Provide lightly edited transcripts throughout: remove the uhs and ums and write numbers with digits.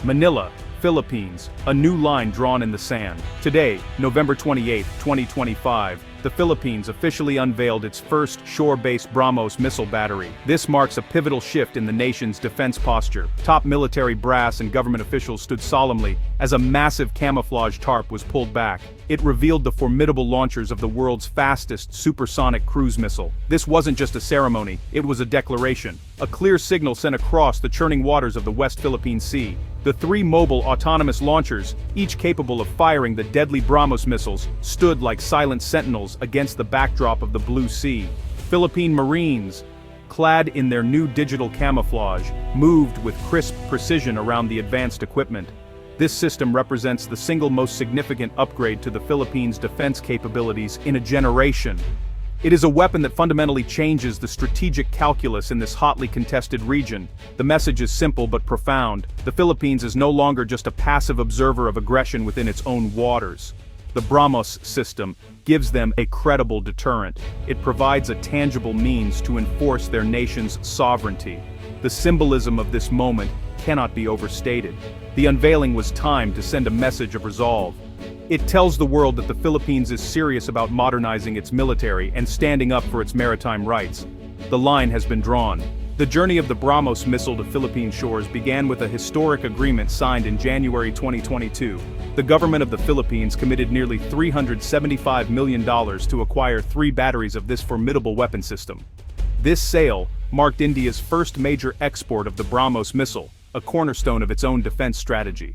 Manila, Philippines, a new line drawn in the sand. Today, November 28, 2025, the Philippines officially unveiled its first shore-based BRAHMOS missile battery. This marks a pivotal shift in the nation's defense posture. Top military brass and government officials stood solemnly as a massive camouflage tarp was pulled back. It revealed the formidable launchers of the world's fastest supersonic cruise missile. This wasn't just a ceremony, it was a declaration. A clear signal sent across the churning waters of the West Philippine Sea. The three mobile autonomous launchers, each capable of firing the deadly BRAHMOS missiles, stood like silent sentinels against the backdrop of the blue sea. Philippine Marines, clad in their new digital camouflage, moved with crisp precision around the advanced equipment. This system represents the single most significant upgrade to the Philippines' defense capabilities in a generation. It is a weapon that fundamentally changes the strategic calculus in this hotly contested region. The message is simple but profound. The Philippines is no longer just a passive observer of aggression within its own waters. The BRAHMOS system gives them a credible deterrent. It provides a tangible means to enforce their nation's sovereignty. The symbolism of this moment cannot be overstated. The unveiling was timed to send a message of resolve. It tells the world that the Philippines is serious about modernizing its military and standing up for its maritime rights. The line has been drawn. The journey of the BRAHMOS missile to Philippine shores began with a historic agreement signed in January 2022. The government of the Philippines committed nearly $375 million to acquire 3 batteries of this formidable weapon system. This sale marked India's first major export of the BRAHMOS missile, a cornerstone of its own defense strategy.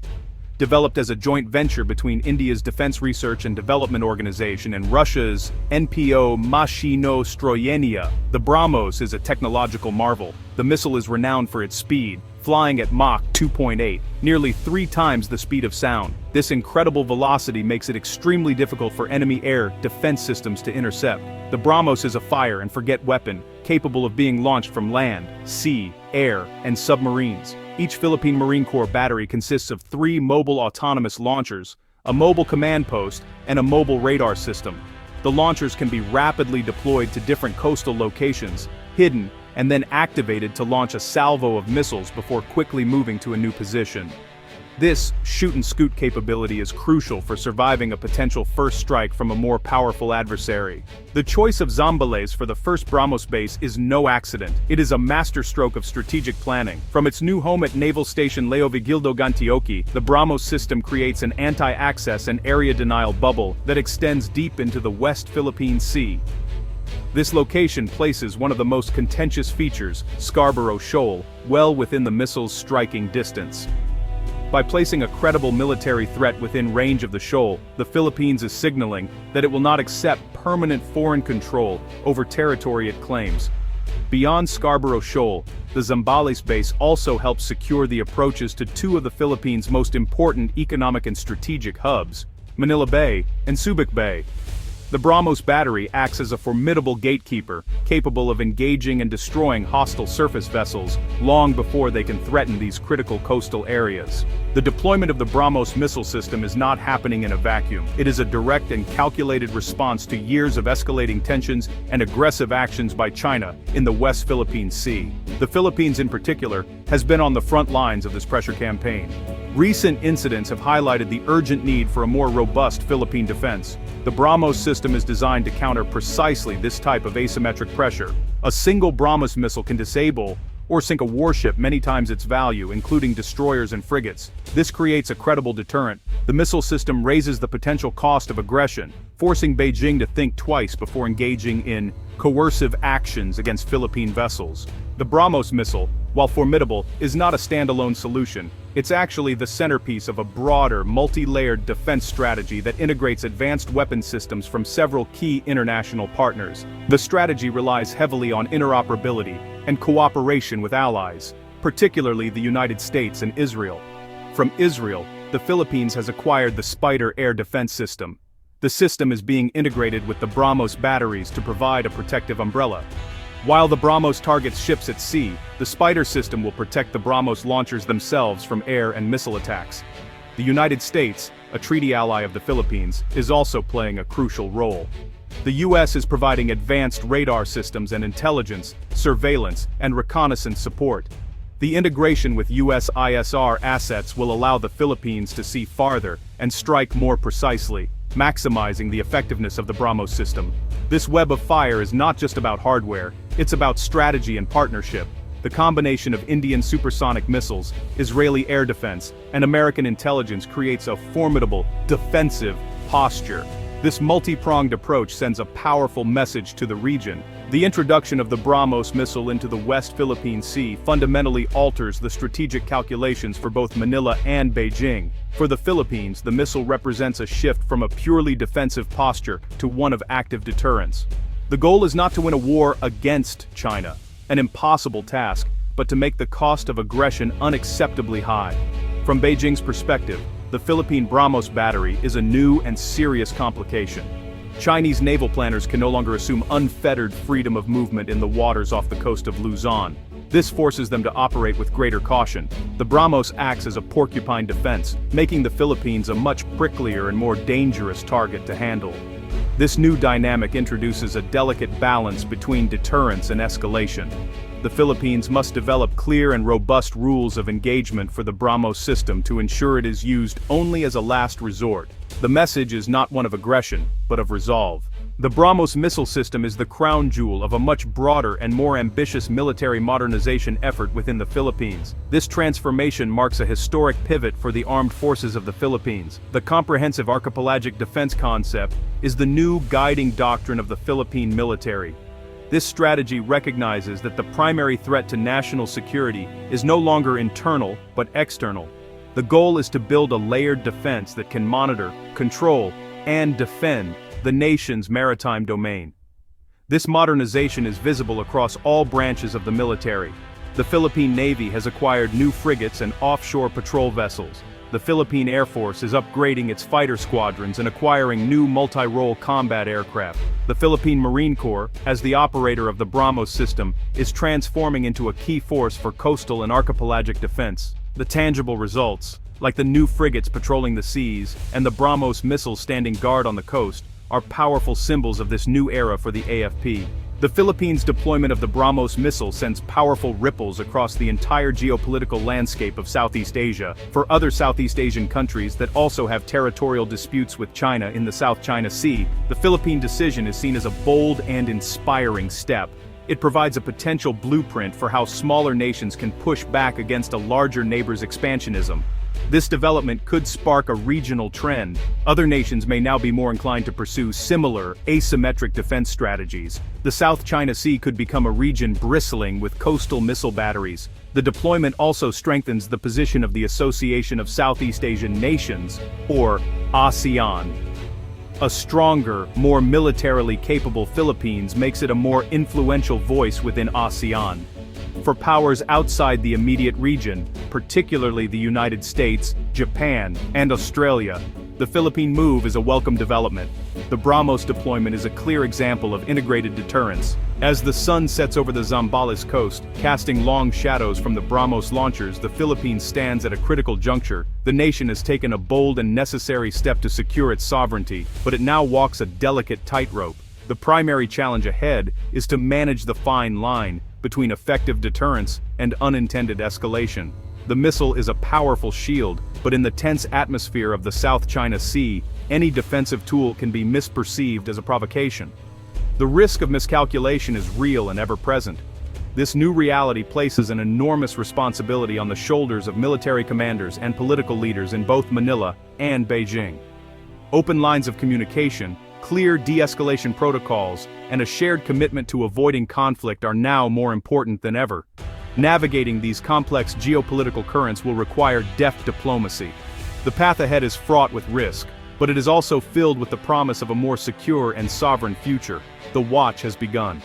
Developed as a joint venture between India's Defense Research and Development Organization and Russia's NPO Mashinostroyenia, the BRAHMOS is a technological marvel. The missile is renowned for its speed, flying at Mach 2.8, nearly 3 times the speed of sound. This incredible velocity makes it extremely difficult for enemy air defense systems to intercept. The BRAHMOS is a fire-and-forget weapon, capable of being launched from land, sea, air, and submarines. Each Philippine Marine Corps battery consists of 3 mobile autonomous launchers, a mobile command post, and a mobile radar system. The launchers can be rapidly deployed to different coastal locations, hidden, and then activated to launch a salvo of missiles before quickly moving to a new position. This shoot-and-scoot capability is crucial for surviving a potential first strike from a more powerful adversary. The choice of Zambales for the first BRAHMOS base is no accident. It is a masterstroke of strategic planning. From its new home at Naval Station Leo Vigildo Gantioque, the BRAHMOS system creates an anti-access and area denial bubble that extends deep into the West Philippine Sea. This location places one of the most contentious features, Scarborough Shoal, well within the missile's striking distance. By placing a credible military threat within range of the shoal, the Philippines is signaling that it will not accept permanent foreign control over territory it claims. Beyond Scarborough Shoal, the Zambales base also helps secure the approaches to 2 of the Philippines' most important economic and strategic hubs, Manila Bay and Subic Bay. The BRAHMOS battery acts as a formidable gatekeeper, capable of engaging and destroying hostile surface vessels long before they can threaten these critical coastal areas. The deployment of the BRAHMOS missile system is not happening in a vacuum. It is a direct and calculated response to years of escalating tensions and aggressive actions by China in the West Philippine Sea. The Philippines in particular has been on the front lines of this pressure campaign. Recent incidents have highlighted the urgent need for a more robust Philippine defense. The BRAHMOS system is designed to counter precisely this type of asymmetric pressure. A single BRAHMOS missile can disable or sink a warship many times its value, including destroyers and frigates. This creates a credible deterrent. The missile system raises the potential cost of aggression, forcing Beijing to think twice before engaging in coercive actions against Philippine vessels. The BRAHMOS missile, while formidable, is not a standalone solution. It's actually the centerpiece of a broader, multi-layered defense strategy that integrates advanced weapon systems from several key international partners. The strategy relies heavily on interoperability and cooperation with allies, particularly the United States and Israel. From Israel, the Philippines has acquired the Spider air defense system. The system is being integrated with the BRAHMOS batteries to provide a protective umbrella. While the BRAHMOS targets ships at sea, the Spider system will protect the BRAHMOS launchers themselves from air and missile attacks. The United States, a treaty ally of the Philippines, is also playing a crucial role. The U.S. is providing advanced radar systems and intelligence, surveillance, and reconnaissance support. The integration with US ISR assets will allow the Philippines to see farther and strike more precisely, maximizing the effectiveness of the BRAHMOS system. This web of fire is not just about hardware, it's about strategy and partnership. The combination of Indian supersonic missiles, Israeli air defense, and American intelligence creates a formidable, defensive posture. This multi-pronged approach sends a powerful message to the region. The introduction of the BRAHMOS missile into the West Philippine Sea fundamentally alters the strategic calculations for both Manila and Beijing. For the Philippines, the missile represents a shift from a purely defensive posture to one of active deterrence. The goal is not to win a war against China, an impossible task, but to make the cost of aggression unacceptably high. From Beijing's perspective, the Philippine BRAHMOS battery is a new and serious complication. Chinese naval planners can no longer assume unfettered freedom of movement in the waters off the coast of Luzon. This forces them to operate with greater caution. The BRAHMOS acts as a porcupine defense, making the Philippines a much pricklier and more dangerous target to handle. This new dynamic introduces a delicate balance between deterrence and escalation. The Philippines must develop clear and robust rules of engagement for the BRAHMOS system to ensure it is used only as a last resort. The message is not one of aggression, but of resolve. The BRAHMOS missile system is the crown jewel of a much broader and more ambitious military modernization effort within the Philippines. This transformation marks a historic pivot for the armed forces of the Philippines. The comprehensive archipelagic defense concept is the new guiding doctrine of the Philippine military. This strategy recognizes that the primary threat to national security is no longer internal, but external. The goal is to build a layered defense that can monitor, control, and defend the nation's maritime domain. This modernization is visible across all branches of the military. The Philippine Navy has acquired new frigates and offshore patrol vessels. The Philippine Air Force is upgrading its fighter squadrons and acquiring new multi-role combat aircraft. The Philippine Marine Corps, as the operator of the BRAHMOS system, is transforming into a key force for coastal and archipelagic defense. The tangible results, like the new frigates patrolling the seas and the BRAHMOS missiles standing guard on the coast, are powerful symbols of this new era for the AFP. The Philippines' deployment of the BRAHMOS missile sends powerful ripples across the entire geopolitical landscape of Southeast Asia. For other Southeast Asian countries that also have territorial disputes with China in the South China Sea, the Philippine decision is seen as a bold and inspiring step. It provides a potential blueprint for how smaller nations can push back against a larger neighbor's expansionism. This development could spark a regional trend. Other nations may now be more inclined to pursue similar, asymmetric defense strategies. The South China Sea could become a region bristling with coastal missile batteries. The deployment also strengthens the position of the Association of Southeast Asian Nations, or ASEAN. A stronger, more militarily capable Philippines makes it a more influential voice within ASEAN. For powers outside the immediate region, particularly the United States, Japan, and Australia, the Philippine move is a welcome development. The BRAHMOS deployment is a clear example of integrated deterrence. As the sun sets over the Zambales coast, casting long shadows from the BRAHMOS launchers, the Philippines stands at a critical juncture. The nation has taken a bold and necessary step to secure its sovereignty, but it now walks a delicate tightrope. The primary challenge ahead is to manage the fine line between effective deterrence and unintended escalation. The missile is a powerful shield, but in the tense atmosphere of the South China Sea, any defensive tool can be misperceived as a provocation. The risk of miscalculation is real and ever-present. This new reality places an enormous responsibility on the shoulders of military commanders and political leaders in both Manila and Beijing. Open lines of communication, clear de-escalation protocols, and a shared commitment to avoiding conflict are now more important than ever. Navigating these complex geopolitical currents will require deft diplomacy. The path ahead is fraught with risk, but it is also filled with the promise of a more secure and sovereign future. The watch has begun.